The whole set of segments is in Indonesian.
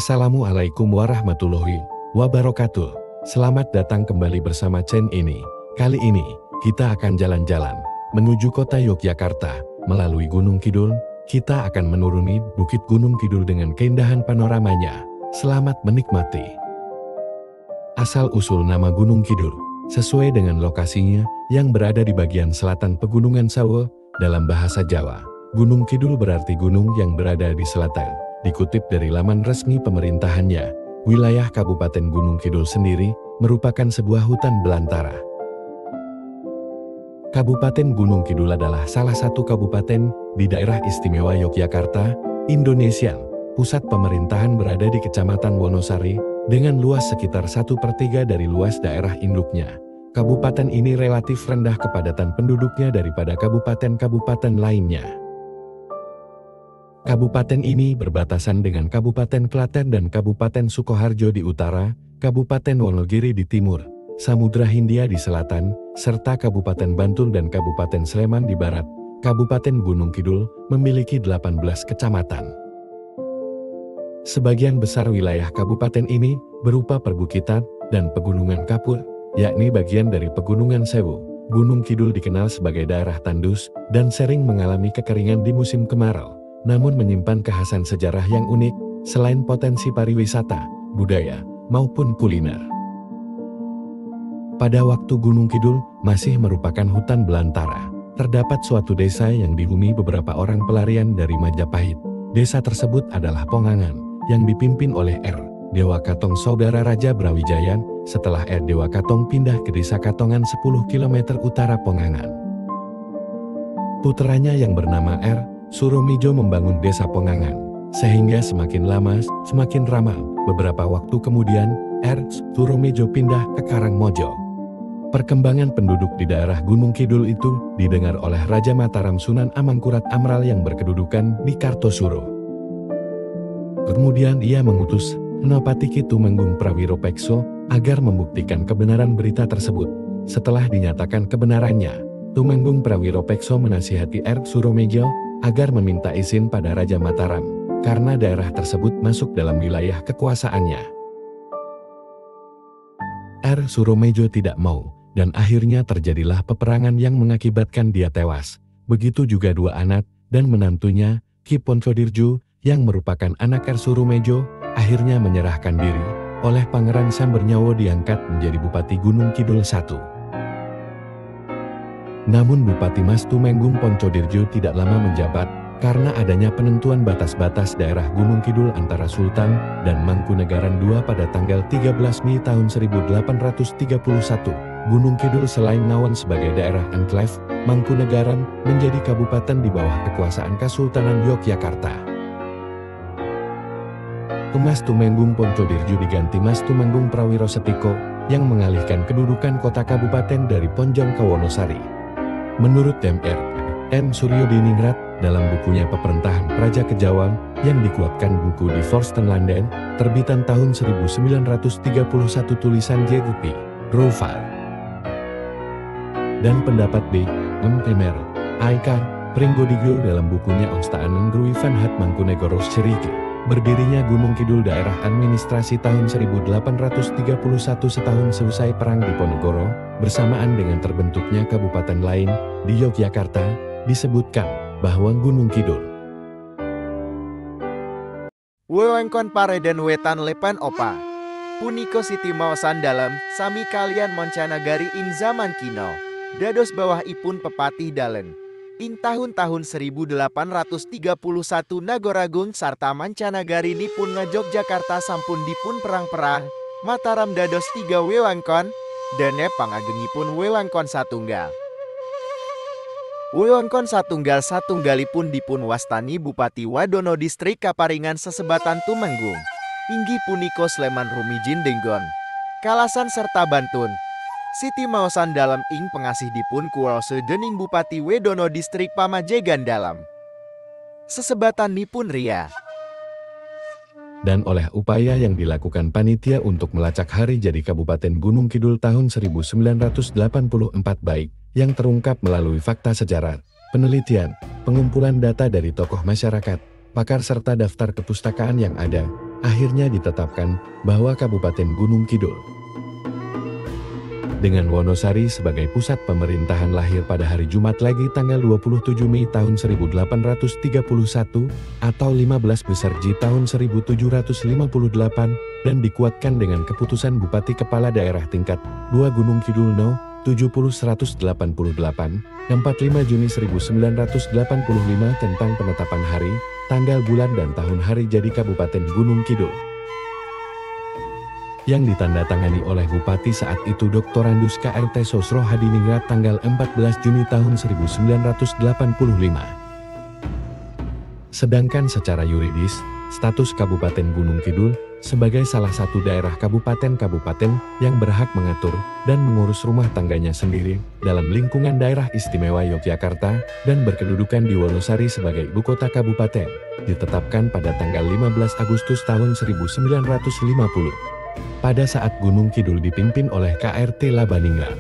Assalamualaikum warahmatullahi wabarakatuh. Selamat datang kembali bersama Chen ini. Kali ini, kita akan jalan-jalan menuju kota Yogyakarta. Melalui Gunung Kidul, kita akan menuruni Bukit Gunung Kidul dengan keindahan panoramanya. Selamat menikmati. Asal-usul nama Gunung Kidul, sesuai dengan lokasinya yang berada di bagian selatan Pegunungan Sawo, dalam bahasa Jawa. Gunung Kidul berarti gunung yang berada di selatan. Dikutip dari laman resmi pemerintahannya, wilayah Kabupaten Gunung Kidul sendiri merupakan sebuah hutan belantara. Kabupaten Gunung Kidul adalah salah satu kabupaten di daerah istimewa Yogyakarta, Indonesia. Pusat pemerintahan berada di Kecamatan Wonosari, dengan luas sekitar 1/3 dari luas daerah induknya. Kabupaten ini relatif rendah kepadatan penduduknya daripada kabupaten-kabupaten lainnya. Kabupaten ini berbatasan dengan Kabupaten Klaten dan Kabupaten Sukoharjo di utara, Kabupaten Wonogiri di timur, Samudra Hindia di selatan, serta Kabupaten Bantul dan Kabupaten Sleman di barat. Kabupaten Gunung Kidul memiliki 18 kecamatan. Sebagian besar wilayah kabupaten ini berupa perbukitan dan pegunungan kapur, yakni bagian dari Pegunungan Sewu. Gunung Kidul dikenal sebagai daerah tandus dan sering mengalami kekeringan di musim kemarau, namun menyimpan kekhasan sejarah yang unik, selain potensi pariwisata, budaya, maupun kuliner. Pada waktu Gunung Kidul masih merupakan hutan belantara, terdapat suatu desa yang dihuni beberapa orang pelarian dari Majapahit. Desa tersebut adalah Pongangan, yang dipimpin oleh R. Dewa Katong saudara Raja Brawijaya, setelah R. Dewa Katong pindah ke desa Katongan 10 km utara Pongangan. Puteranya yang bernama R. Suromijo membangun desa Pongangan, sehingga semakin lama semakin ramai. Beberapa waktu kemudian, R. Suromijo pindah ke Karangmojo. Perkembangan penduduk di daerah Gunung Kidul itu didengar oleh Raja Mataram Sunan Amangkurat Amral yang berkedudukan di Kartosuro. Kemudian ia mengutus Senopati Ki Tumenggung Prawiropekso agar membuktikan kebenaran berita tersebut. Setelah dinyatakan kebenarannya, Tumenggung Prawiropekso menasihati R. Suromejo agar meminta izin pada Raja Mataram, karena daerah tersebut masuk dalam wilayah kekuasaannya. R. Suromejo tidak mau, dan akhirnya terjadilah peperangan yang mengakibatkan dia tewas. Begitu juga dua anak dan menantunya, Ki Poncodirjo, yang merupakan anak R. Suromejo, akhirnya menyerahkan diri. Oleh Pangeran Sambernyawo diangkat menjadi Bupati Gunung Kidul I. Namun Bupati Mas Tumenggung Poncodirjo tidak lama menjabat, karena adanya penentuan batas-batas daerah Gunung Kidul antara Sultan dan Mangkunegaran II pada tanggal 13 Mei tahun 1831. Gunung Kidul selain Nawon sebagai daerah enklave, Mangkunegaran menjadi kabupaten di bawah kekuasaan Kesultanan Yogyakarta. Mas Tumenggung Poncodirjo diganti Mas Tumenggung Prawirosetiko, yang mengalihkan kedudukan kota kabupaten dari Ponjong ke Wonosari. Menurut Dr. M. Suryodiningrat, dalam bukunya Peperintahan Praja Kejawan, yang dikuatkan buku di Forstenlanden, terbitan tahun 1931 tulisan J.P. Rovar. Dan pendapat B. M. Primer, Aikar, Pringgodiglo dalam bukunya Omstaanen Grui van het Mangkunegaros Cerike. Berdirinya Gunung Kidul daerah administrasi tahun 1831 setahun selesai Perang Diponegoro, bersamaan dengan terbentuknya kabupaten lain di Yogyakarta, disebutkan bahwa Gunung Kidul wewengkon Pareden Wetan Lepan Opa puniko siti maosan dalam sami kalian moncanagari in zaman kino dados bawah ipun pepati dalen in tahun-tahun 1831 Nagoragung sarta mancanagari nipun Yogyakarta sampun dipun perang-perang Mataram dados 3 wewengkon dene pangagengipun wewengkon satunggal. Wewengkon satunggalipun dipun wastani Bupati Wadono Distrik Kaparingan Sesebatan Tumenggung. Inggih puniko Sleman Rumijin Denggon, Kalasan serta Bantun. Siti maosan dalam ing pengasih dipun kuwasa dening Bupati Wadono Distrik Pamajegan dalam. Sesebatan nipun ria. Dan oleh upaya yang dilakukan panitia untuk melacak hari jadi Kabupaten Gunung Kidul tahun 1984 baik yang terungkap melalui fakta sejarah, penelitian, pengumpulan data dari tokoh masyarakat, pakar serta daftar kepustakaan yang ada, akhirnya ditetapkan bahwa Kabupaten Gunung Kidul dengan Wonosari sebagai pusat pemerintahan lahir pada hari Jumat Legi tanggal 27 Mei tahun 1831 atau 15 Besarji tahun 1758 dan dikuatkan dengan keputusan Bupati Kepala Daerah Tingkat 2 Gunung Kidul No. 70-188, 45 Juni 1985 tentang penetapan hari, tanggal bulan dan tahun hari jadi Kabupaten Gunung Kidul. Yang ditandatangani oleh Bupati saat itu Dr. Andus KRT Sosro Hadiningrat tanggal 14 Juni tahun 1985. Sedangkan secara yuridis, status Kabupaten Gunung Kidul sebagai salah satu daerah kabupaten-kabupaten yang berhak mengatur dan mengurus rumah tangganya sendiri dalam lingkungan daerah istimewa Yogyakarta dan berkedudukan di Wonosari sebagai ibu kota kabupaten, ditetapkan pada tanggal 15 Agustus tahun 1950. Pada saat Gunung Kidul dipimpin oleh KRT Labaningrat.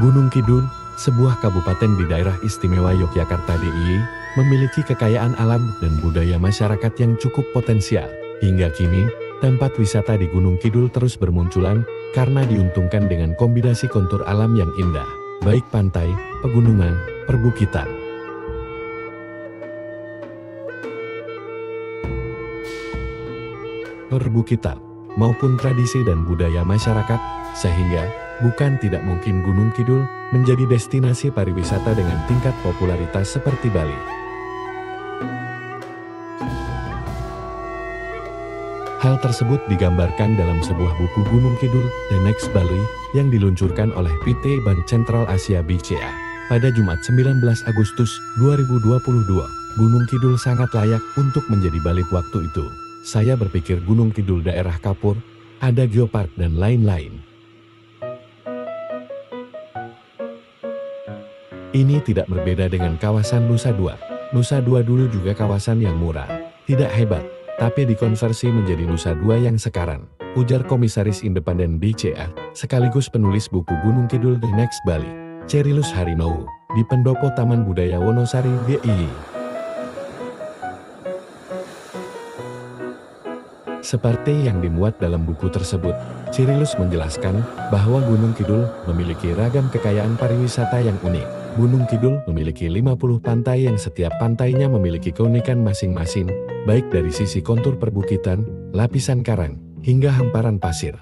Gunung Kidul, sebuah kabupaten di daerah istimewa Yogyakarta DIY, memiliki kekayaan alam dan budaya masyarakat yang cukup potensial. Hingga kini, tempat wisata di Gunung Kidul terus bermunculan karena diuntungkan dengan kombinasi kontur alam yang indah, baik pantai, pegunungan, perbukitan, maupun tradisi dan budaya masyarakat, sehingga bukan tidak mungkin Gunung Kidul menjadi destinasi pariwisata dengan tingkat popularitas seperti Bali. Hal tersebut digambarkan dalam sebuah buku Gunung Kidul, The Next Bali, yang diluncurkan oleh PT Bank Sentral Asia BCA. Pada Jumat 19 Agustus 2022, Gunung Kidul sangat layak untuk menjadi Bali waktu itu. Saya berpikir Gunung Kidul daerah kapur, ada geopark dan lain-lain. Ini tidak berbeda dengan kawasan Nusa Dua. Nusa Dua dulu juga kawasan yang murah, tidak hebat, tapi dikonversi menjadi Nusa Dua yang sekarang, ujar Komisaris Independen BCA, sekaligus penulis buku Gunung Kidul The Next Bali, Cerilus Harinowo, di Pendopo Taman Budaya Wonosari DIY. Seperti yang dimuat dalam buku tersebut, Cerilus menjelaskan bahwa Gunung Kidul memiliki ragam kekayaan pariwisata yang unik. Gunung Kidul memiliki 50 pantai yang setiap pantainya memiliki keunikan masing-masing, baik dari sisi kontur perbukitan, lapisan karang, hingga hamparan pasir.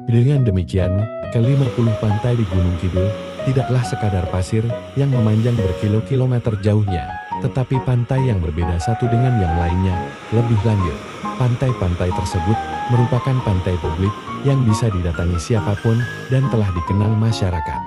Dengan demikian, ke-50 pantai di Gunung Kidul tidaklah sekadar pasir yang memanjang berkilo-kilometer jauhnya, tetapi pantai yang berbeda satu dengan yang lainnya. Lebih lanjut, pantai-pantai tersebut merupakan pantai publik yang bisa didatangi siapapun dan telah dikenal masyarakat.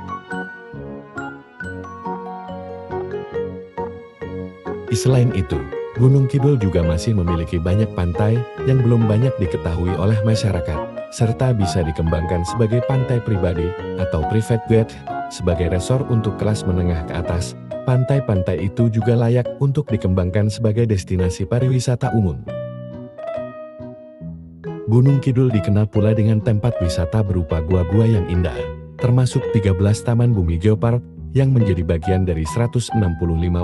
Selain itu, Gunung Kidul juga masih memiliki banyak pantai yang belum banyak diketahui oleh masyarakat, serta bisa dikembangkan sebagai pantai pribadi atau private jet, sebagai resort untuk kelas menengah ke atas. Pantai-pantai itu juga layak untuk dikembangkan sebagai destinasi pariwisata umum. Gunung Kidul dikenal pula dengan tempat wisata berupa gua-gua yang indah, termasuk 13 Taman Bumi Geopark, yang menjadi bagian dari 165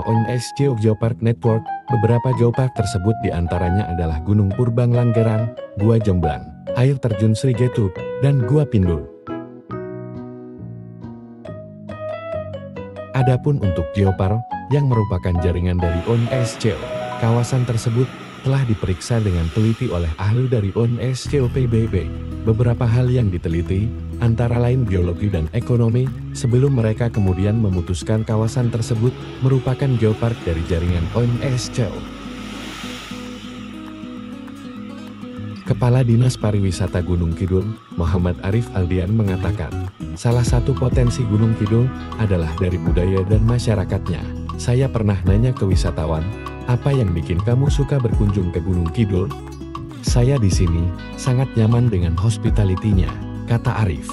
ONS Geopark Network. Beberapa geopark tersebut diantaranya adalah Gunung Purbang Langgaran, Gua Jomblang, Air Terjun Sri Getup, dan Gua Pindul. Adapun untuk geopark, yang merupakan jaringan dari ONS, kawasan tersebut telah diperiksa dengan teliti oleh ahli dari ONS PBB. Beberapa hal yang diteliti, antara lain biologi dan ekonomi, sebelum mereka kemudian memutuskan kawasan tersebut merupakan geopark dari jaringan ONS. Kepala Dinas Pariwisata Gunung Kidul, Muhammad Arif Aldian mengatakan, salah satu potensi Gunung Kidul adalah dari budaya dan masyarakatnya. Saya pernah nanya ke wisatawan, apa yang bikin kamu suka berkunjung ke Gunung Kidul? Saya di sini sangat nyaman dengan hospitality-nya, kata Arif.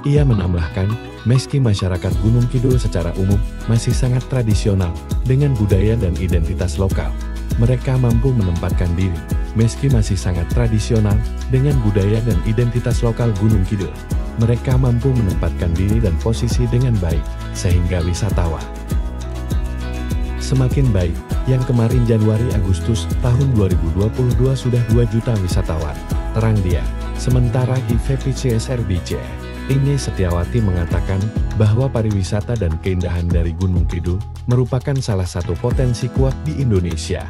Ia menambahkan, meski masyarakat Gunung Kidul secara umum masih sangat tradisional dengan budaya dan identitas lokal, mereka mampu menempatkan diri, meski masih sangat tradisional dengan budaya dan identitas lokal Gunung Kidul. Mereka mampu menempatkan diri dan posisi dengan baik, sehingga wisatawan semakin baik. Yang kemarin Januari-Agustus tahun 2022 sudah 2 juta wisatawan, terang dia. Sementara IVPCSRBC, Ine Setiawati mengatakan bahwa pariwisata dan keindahan dari Gunung Kidul merupakan salah satu potensi kuat di Indonesia.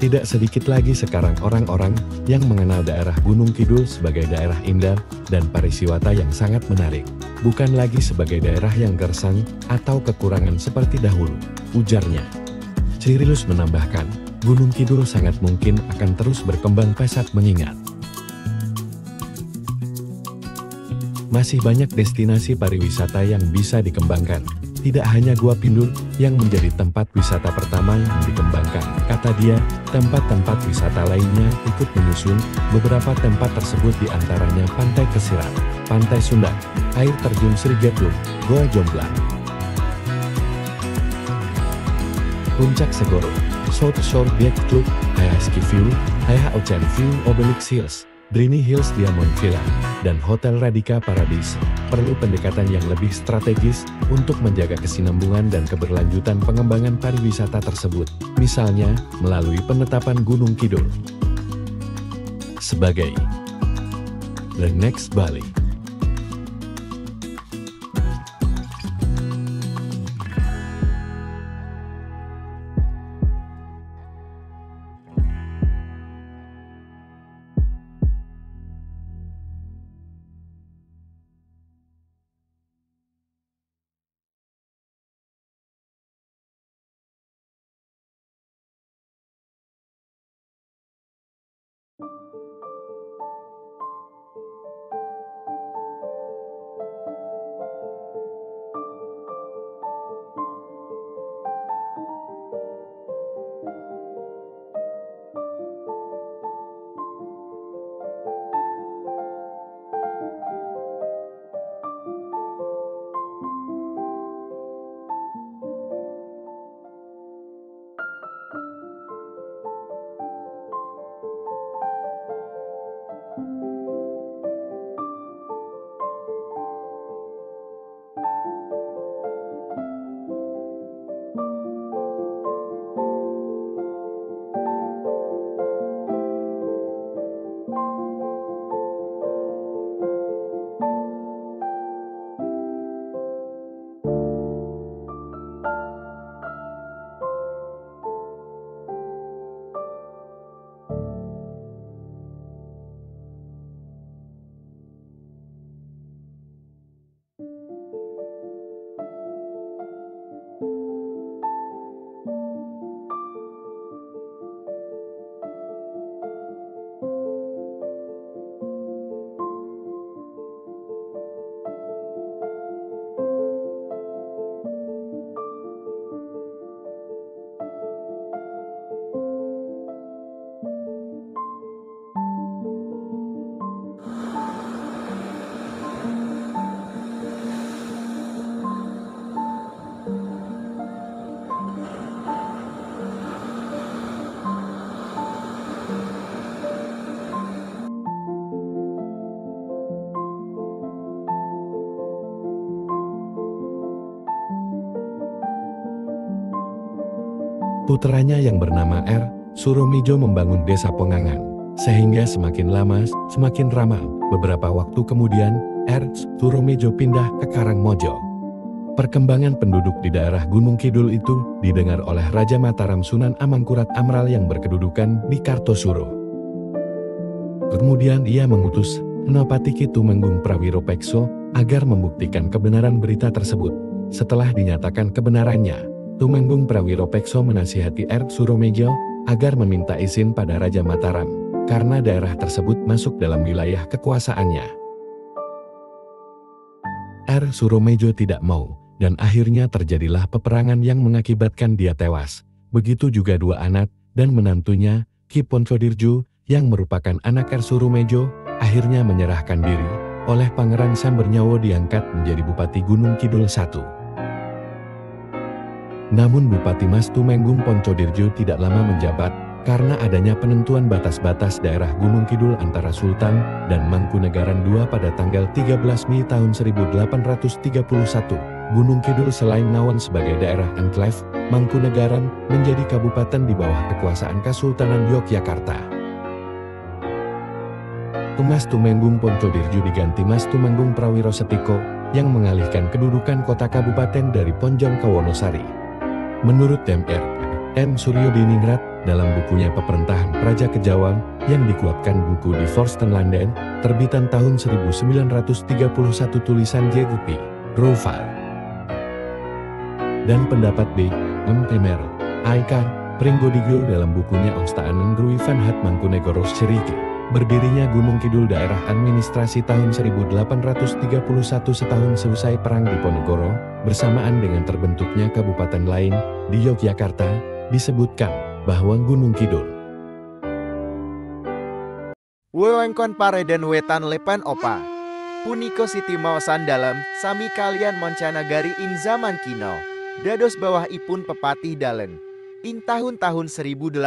Tidak sedikit lagi sekarang orang-orang yang mengenal daerah Gunung Kidul sebagai daerah indah dan pariwisata yang sangat menarik, bukan lagi sebagai daerah yang gersang atau kekurangan seperti dahulu, ujarnya. Cyrillus menambahkan, Gunung Kidul sangat mungkin akan terus berkembang pesat mengingat masih banyak destinasi pariwisata yang bisa dikembangkan. Tidak hanya Gua Pindul yang menjadi tempat wisata pertama yang dikembangkan, kata dia, tempat-tempat wisata lainnya ikut menyusun. Beberapa tempat tersebut diantaranya Pantai Kesiran, Pantai Sundan, Air Terjun Srigetlung, Goa Jomblang, Puncak Segoro, South Shore Beach Club, Hayah Ski View, Hayah Ocean View Obelix Hills, Drini Hills Diamond Villa, dan Hotel Radika Paradise. Perlu pendekatan yang lebih strategis untuk menjaga kesinambungan dan keberlanjutan pengembangan pariwisata tersebut, misalnya melalui penetapan Gunung Kidul sebagai the next Bali. Putranya yang bernama R. Suromijo membangun desa Pongangan, sehingga semakin lama semakin ramai. Beberapa waktu kemudian, R. Suromijo pindah ke Karangmojo. Perkembangan penduduk di daerah Gunung Kidul itu didengar oleh Raja Mataram Sunan Amangkurat Amral yang berkedudukan di Kartosuro. Kemudian ia mengutus Senopati Ki Tumenggung Prawiropekso agar membuktikan kebenaran berita tersebut. Setelah dinyatakan kebenarannya, Tumenggung Prawiropekso menasihati R. Suromejo agar meminta izin pada Raja Mataram, karena daerah tersebut masuk dalam wilayah kekuasaannya. R. Suromejo tidak mau, dan akhirnya terjadilah peperangan yang mengakibatkan dia tewas. Begitu juga dua anak dan menantunya, Ki Poncodirju, yang merupakan anak R. Suromejo, akhirnya menyerahkan diri. Oleh Pangeran Sambernyawo diangkat menjadi Bupati Gunung Kidul I. Namun Bupati Mas Tumenggung Poncodirjo tidak lama menjabat. karena adanya penentuan batas-batas daerah Gunung Kidul antara Sultan dan Mangkunegaran II pada tanggal 13 Mei tahun 1831. Gunung Kidul selain Nawon sebagai daerah enklave, Mangkunegaran menjadi kabupaten di bawah kekuasaan Kesultanan Yogyakarta. Mas Tumenggung Poncodirju diganti Mas Tumenggung Prawiro Setiko yang mengalihkan kedudukan kota kabupaten dari Ponjong ke Wonosari. Menurut Dr. M. Suryo Diningrat dalam bukunya Peperintahan Praja Kejawan yang dikuatkan buku di Forstenlanden, terbitan tahun 1931 tulisan J.P. Rovar dan pendapat B. M. Temer, Aika, Pringgodigul dalam bukunya Omstaanen Grui van het Mangkunegaros Cerike. Berdirinya Gunung Kidul daerah administrasi tahun 1831 setahun selesai Perang Diponegoro, bersamaan dengan terbentuknya kabupaten lain di Yogyakarta, disebutkan bahwa Gunung Kidul wewengkon Pareden Wetan Lepan Opa puniko siti maosan dalam sami kalian moncanagari ing zaman kino dados bawah ipun pepatih dalen ing tahun-tahun 1831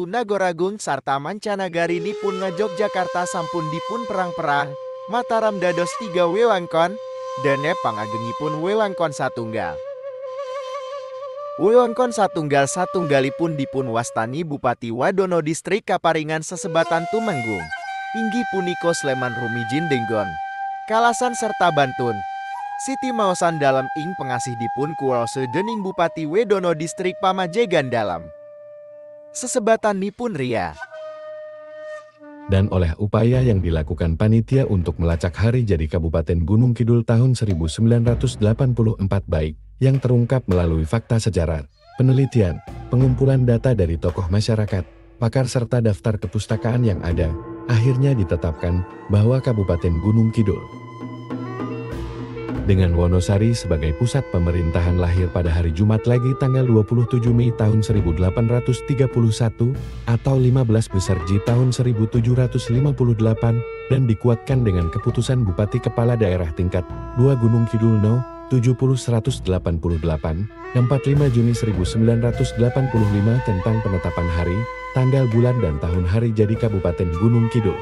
Nagoragung sarta mancanagari nipun Yogyakarta sampun dipun perang-perang Mataram dados 3 wewengkon dene pangagengipun wewengkon satunggal. Wewengkon satunggalipun dipun wastani Bupati Wadono Distrik Kaparingan Sesebatan Tumenggung inggih punika Sleman Rumijin Denggon, Kalasan serta Bantun. Siti maosan dalam ing pengasih dipun kuwasa dening Bupati Wadono Distrik Pamajegan dalam sesebatan nipun ria. Dan oleh upaya yang dilakukan panitia untuk melacak hari jadi Kabupaten Gunung Kidul tahun 1984 baik yang terungkap melalui fakta sejarah, penelitian, pengumpulan data dari tokoh masyarakat, pakar serta daftar kepustakaan yang ada, akhirnya ditetapkan bahwa Kabupaten Gunung Kidul dengan Wonosari sebagai pusat pemerintahan lahir pada hari Jumat Legi tanggal 27 Mei tahun 1831 atau 15 Besarji tahun 1758 dan dikuatkan dengan keputusan Bupati Kepala Daerah Tingkat 2 Gunung Kidul No. 70-188, 45 Juni 1985 tentang penetapan hari, tanggal bulan dan tahun hari jadi Kabupaten Gunung Kidul.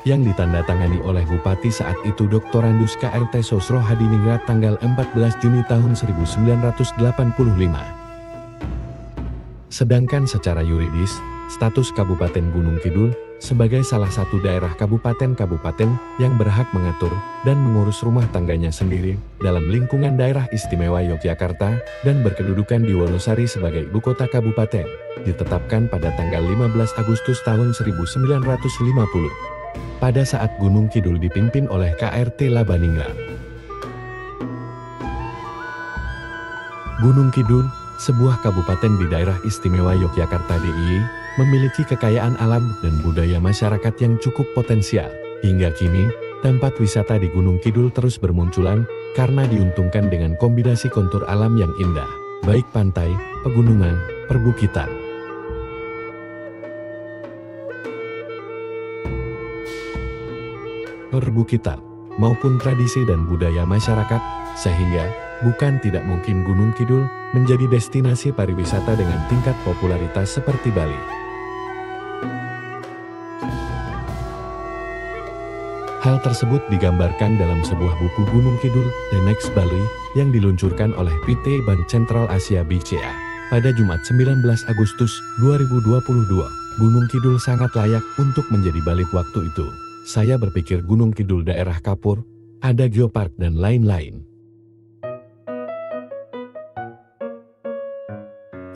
Yang ditandatangani oleh Bupati saat itu Dr. Andus KRT Sosro Hadiningrat tanggal 14 Juni tahun 1985. Sedangkan secara yuridis, status Kabupaten Gunung Kidul sebagai salah satu daerah kabupaten-kabupaten yang berhak mengatur dan mengurus rumah tangganya sendiri dalam lingkungan daerah istimewa Yogyakarta dan berkedudukan di Wonosari sebagai ibu kota kabupaten, ditetapkan pada tanggal 15 Agustus tahun 1950. Pada saat Gunung Kidul dipimpin oleh KRT Labaningrat. Gunung Kidul, sebuah kabupaten di daerah istimewa Yogyakarta DIY, memiliki kekayaan alam dan budaya masyarakat yang cukup potensial. Hingga kini, tempat wisata di Gunung Kidul terus bermunculan karena diuntungkan dengan kombinasi kontur alam yang indah, baik pantai, pegunungan, perbukitan, maupun tradisi dan budaya masyarakat, sehingga bukan tidak mungkin Gunung Kidul menjadi destinasi pariwisata dengan tingkat popularitas seperti Bali. Hal tersebut digambarkan dalam sebuah buku Gunung Kidul, The Next Bali, yang diluncurkan oleh PT Bank Sentral Asia BCA. Pada Jumat 19 Agustus 2022, Gunung Kidul sangat layak untuk menjadi Bali waktu itu. Saya berpikir Gunung Kidul daerah Kapur, ada geopark dan lain-lain.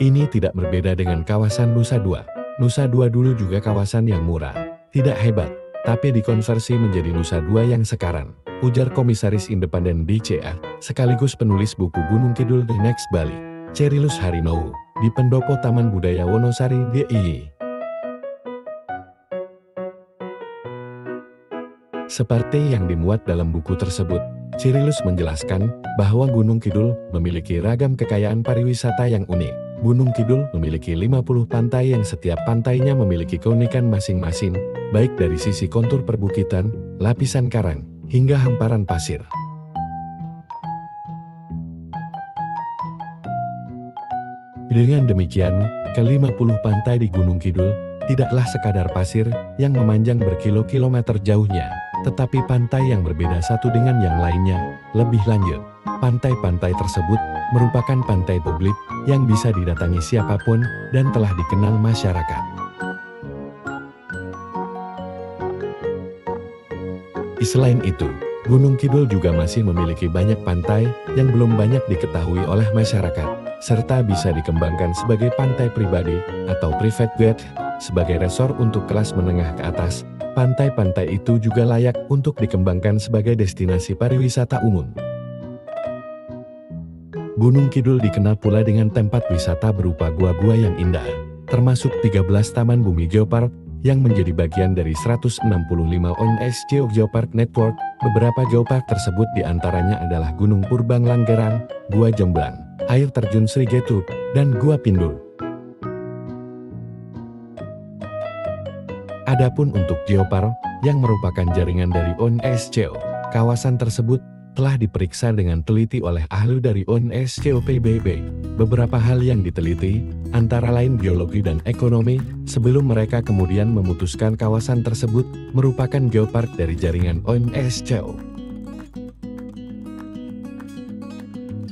Ini tidak berbeda dengan kawasan Nusa Dua. Nusa Dua dulu juga kawasan yang murah, tidak hebat, tapi dikonversi menjadi Nusa Dua yang sekarang, ujar Komisaris Independen BCA, sekaligus penulis buku Gunung Kidul The Next Bali, Cerilus Harinowo, di Pendopo Taman Budaya Wonosari DIY. Seperti yang dimuat dalam buku tersebut, Cerilus menjelaskan bahwa Gunung Kidul memiliki ragam kekayaan pariwisata yang unik. Gunung Kidul memiliki 50 pantai yang setiap pantainya memiliki keunikan masing-masing, baik dari sisi kontur perbukitan, lapisan karang, hingga hamparan pasir. Dengan demikian, ke-50 pantai di Gunung Kidul tidaklah sekadar pasir yang memanjang berkilo-kilometer jauhnya, tetapi pantai yang berbeda satu dengan yang lainnya. Lebih lanjut, pantai-pantai tersebut merupakan pantai publik yang bisa didatangi siapapun dan telah dikenal masyarakat. Selain itu, Gunung Kidul juga masih memiliki banyak pantai yang belum banyak diketahui oleh masyarakat, serta bisa dikembangkan sebagai pantai pribadi atau private jet. Sebagai resort untuk kelas menengah ke atas, pantai-pantai itu juga layak untuk dikembangkan sebagai destinasi pariwisata umum. Gunung Kidul dikenal pula dengan tempat wisata berupa gua-gua yang indah, termasuk 13 Taman Bumi Geopark yang menjadi bagian dari 165 ONS Geopark Network. Beberapa geopark tersebut diantaranya adalah Gunung Purbang Langgaran, Gua Jomblang, Air Terjun Sri Getup, dan Gua Pindul. Adapun untuk geopark yang merupakan jaringan dari ONS-Geo, kawasan tersebut telah diperiksa dengan teliti oleh ahli dari ONS-Geo PBB. Beberapa hal yang diteliti, antara lain geologi dan ekonomi, sebelum mereka kemudian memutuskan kawasan tersebut merupakan geopark dari jaringan ONS-Geo.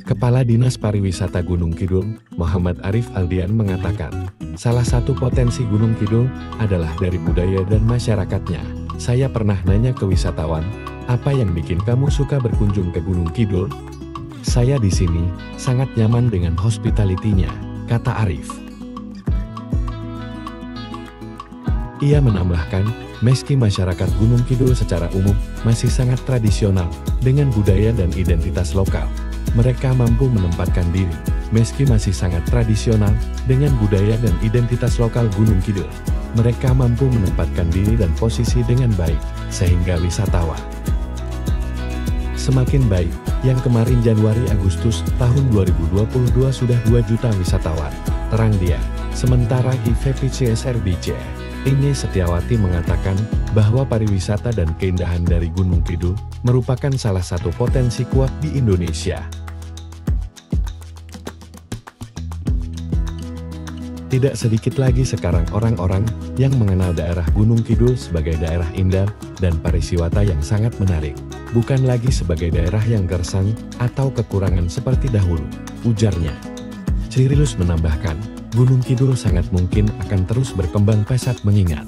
Kepala Dinas Pariwisata Gunung Kidul, Muhammad Arif Aldian mengatakan, salah satu potensi Gunung Kidul adalah dari budaya dan masyarakatnya. Saya pernah nanya ke wisatawan, apa yang bikin kamu suka berkunjung ke Gunung Kidul? Saya di sini sangat nyaman dengan hospitality-nya, kata Arif. Ia menambahkan, meski masyarakat Gunung Kidul secara umum masih sangat tradisional dengan budaya dan identitas lokal, mereka mampu menempatkan diri, meski masih sangat tradisional dengan budaya dan identitas lokal Gunung Kidul. Mereka mampu menempatkan diri dan posisi dengan baik, sehingga wisatawan semakin baik. Yang kemarin Januari-Agustus tahun 2022 sudah 2 juta wisatawan, terang dia. Sementara IVPCSRBC, Inge Setiawati mengatakan bahwa pariwisata dan keindahan dari Gunung Kidul merupakan salah satu potensi kuat di Indonesia. Tidak sedikit lagi sekarang orang-orang yang mengenal daerah Gunung Kidul sebagai daerah indah dan pariwisata yang sangat menarik, bukan lagi sebagai daerah yang gersang atau kekurangan seperti dahulu, ujarnya. Cyrillus menambahkan, Gunung Kidul sangat mungkin akan terus berkembang pesat mengingat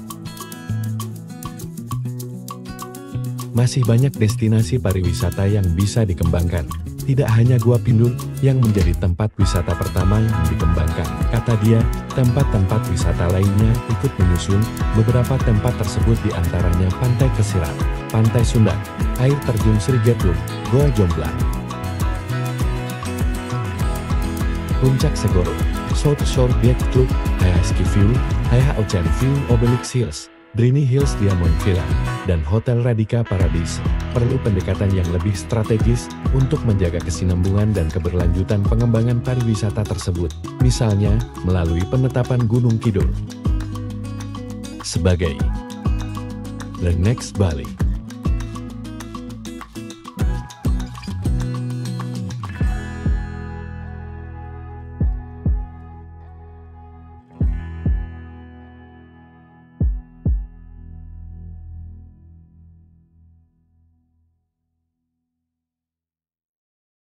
masih banyak destinasi pariwisata yang bisa dikembangkan. Tidak hanya Gua Pindul yang menjadi tempat wisata pertama yang dikembangkan, kata dia, tempat-tempat wisata lainnya ikut menyusul. Beberapa tempat tersebut diantaranya Pantai Kesirat, Pantai Sundan, Air Terjun Sri Getup, Gua Jomblang, Puncak Segoro, South Shore Beach Club, Hayah Ski View, Hayah Ocean View, Obelix Hills, Drini Hills Diamond Villa, dan Hotel Radika Paradise. Perlu pendekatan yang lebih strategis untuk menjaga kesinambungan dan keberlanjutan pengembangan pariwisata tersebut, misalnya melalui penetapan Gunung Kidul sebagai The Next Bali.